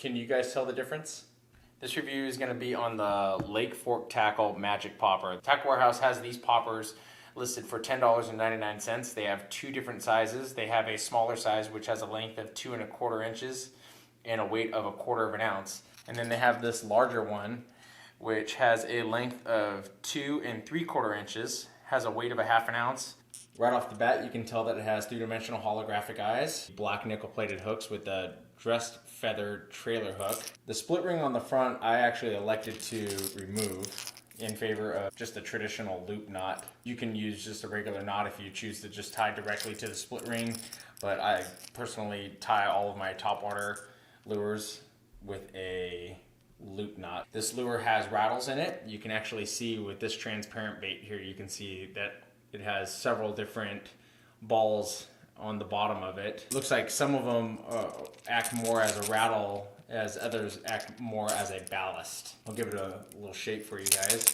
Can you guys tell the difference? This review is going to be on the Lake Fork Tackle Magic Popper. Tackle Warehouse has these poppers listed for $10.99. They have two different sizes. They have a smaller size which has a length of 2 1/4 inches and a weight of 1/4 ounce. And then they have this larger one which has a length of 2 3/4 inches, has a weight of 1/2 ounce. Right off the bat, you can tell that it has 3-dimensional holographic eyes, black nickel-plated hooks with a dressed feather trailer hook. The split ring on the front, I actually elected to remove in favor of just a traditional loop knot. You can use just a regular knot if you choose to just tie directly to the split ring, but I personally tie all of my topwater lures with a loop knot. This lure has rattles in it. You can actually see with this transparent bait here, you can see that it has several different balls on the bottom of it. Looks like some of them act more as a rattle, as others act more as a ballast. I'll give it a little shake for you guys.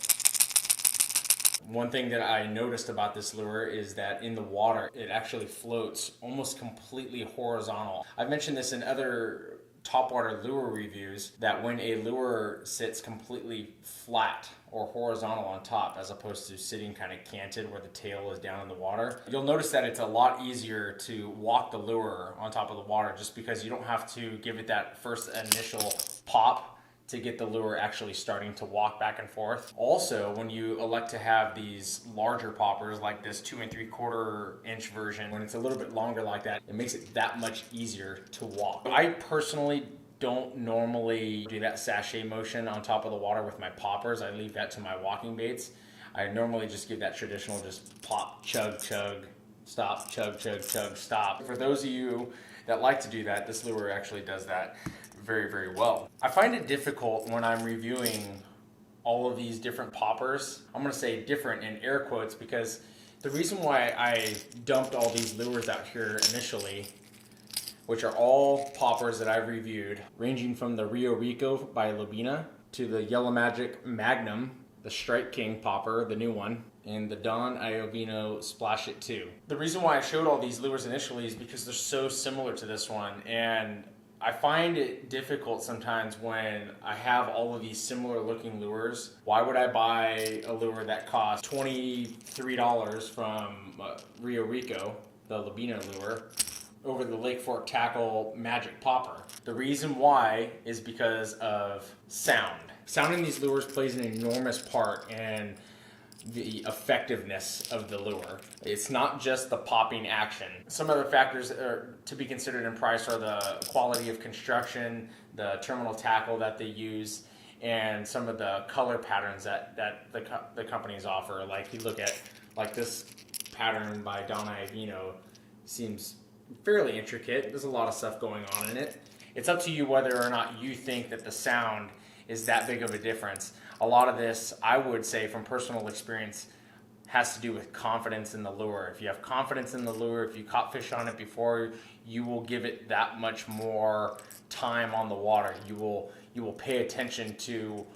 One thing that I noticed about this lure is that in the water, it actually floats almost completely horizontal. I've mentioned this in other topwater lure reviews, that when a lure sits completely flat or horizontal on top as opposed to sitting kind of canted where the tail is down in the water, you'll notice that it's a lot easier to walk the lure on top of the water just because you don't have to give it that first initial pop to get the lure actually starting to walk back and forth. Also, when you elect to have these larger poppers like this 2 3/4 inch version, when it's a little bit longer like that, it makes it that much easier to walk. I personally don't normally do that sachet motion on top of the water with my poppers. I leave that to my walking baits. I normally just give that traditional just pop, chug, chug, stop, chug, chug, chug, stop. For those of you that like to do that, this lure actually does that very, very well. I find it difficult when I'm reviewing all of these different poppers. I'm going to say different in air quotes because the reason why I dumped all these lures out here initially, which are all poppers that I've reviewed, ranging from the Rio Rico by Lobina to the Yellow Magic Magnum, the Strike King popper, the new one, and the Don Iovino Splash It 2. The reason why I showed all these lures initially is because they're so similar to this one, and I find it difficult sometimes when I have all of these similar looking lures. Why would I buy a lure that costs $23 from Rio Rico, the Lobina lure, over the Lake Fork Tackle Magic Popper? The reason why is because of sound. Sound in these lures plays an enormous part in the effectiveness of the lure. It's not just the popping action. Some other factors to be considered in price are the quality of construction, the terminal tackle that they use, and some of the color patterns that the companies offer. Like you look at like this pattern by Don Iovino, seems fairly intricate. There's a lot of stuff going on in it. It's up to you whether or not you think that the sound is that big of a difference. A lot of this, I would say from personal experience, has to do with confidence in the lure. If you have confidence in the lure, if you caught fish on it before, you will give it that much more time on the water. You will pay attention to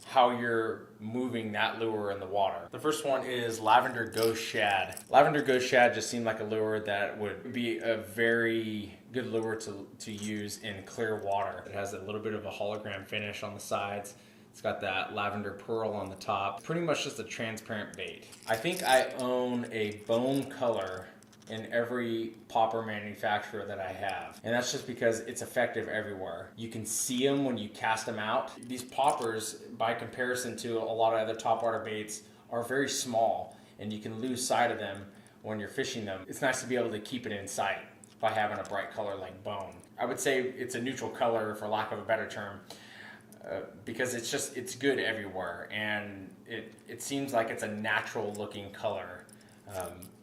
how you're moving that lure in the water. The first one is Lavender Ghost Shad. Lavender Ghost Shad just seemed like a lure that would be a very good lure to use in clear water. It has a little bit of a hologram finish on the sides. It's got that lavender pearl on the top. Pretty much just a transparent bait. I think I own a bone color in every popper manufacturer that I have. And that's just because it's effective everywhere. You can see them when you cast them out. These poppers, by comparison to a lot of other topwater baits, are very small and you can lose sight of them when you're fishing them. It's nice to be able to keep it in sight by having a bright color like bone. I would say it's a neutral color, for lack of a better term, because it's good everywhere, and it seems like it's a natural looking color,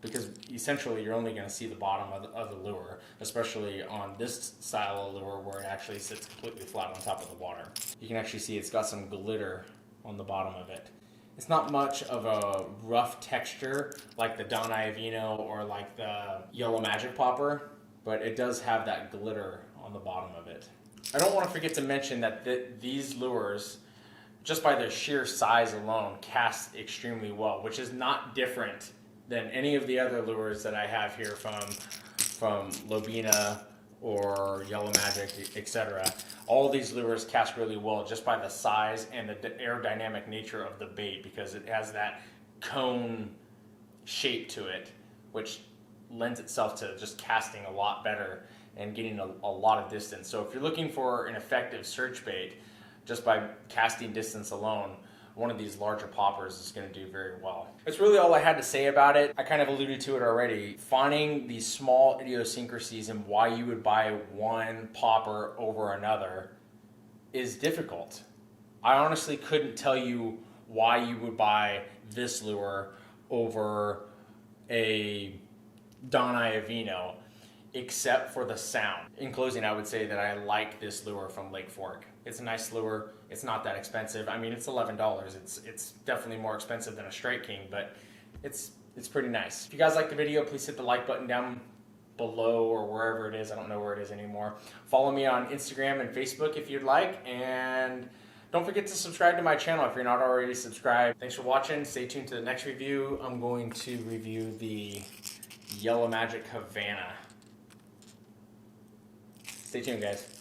because essentially you're only going to see the bottom of the lure, especially on this style of lure where it actually sits completely flat on top of the water. You can actually see it's got some glitter on the bottom of it. It's not much of a rough texture like the Don Iovino or like the Yellow Magic Popper, but it does have that glitter on the bottom of it. I don't want to forget to mention that these lures, just by their sheer size alone, cast extremely well, which is not different than any of the other lures that I have here from Lobina or Yellow Magic, etc. All these lures cast really well just by the size and the aerodynamic nature of the bait, because it has that cone shape to it, which lends itself to just casting a lot better and getting a lot of distance. So if you're looking for an effective search bait just by casting distance alone, one of these larger poppers is going to do very well. That's really all I had to say about it. I kind of alluded to it already. Finding these small idiosyncrasies and why you would buy one popper over another is difficult. I honestly couldn't tell you why you would buy this lure over a Don Iovino, except for the sound. In closing, I would say that I like this lure from Lake Fork. It's a nice lure. It's not that expensive. I mean, it's $11. It's definitely more expensive than a Strike King, but it's pretty nice. If you guys like the video, please hit the like button down below or wherever it is. I don't know where it is anymore. Follow me on Instagram and Facebook if you'd like, and don't forget to subscribe to my channel if you're not already subscribed. Thanks for watching. Stay tuned to the next review. I'm going to review the Yellow Magic Havana. Stay tuned, guys.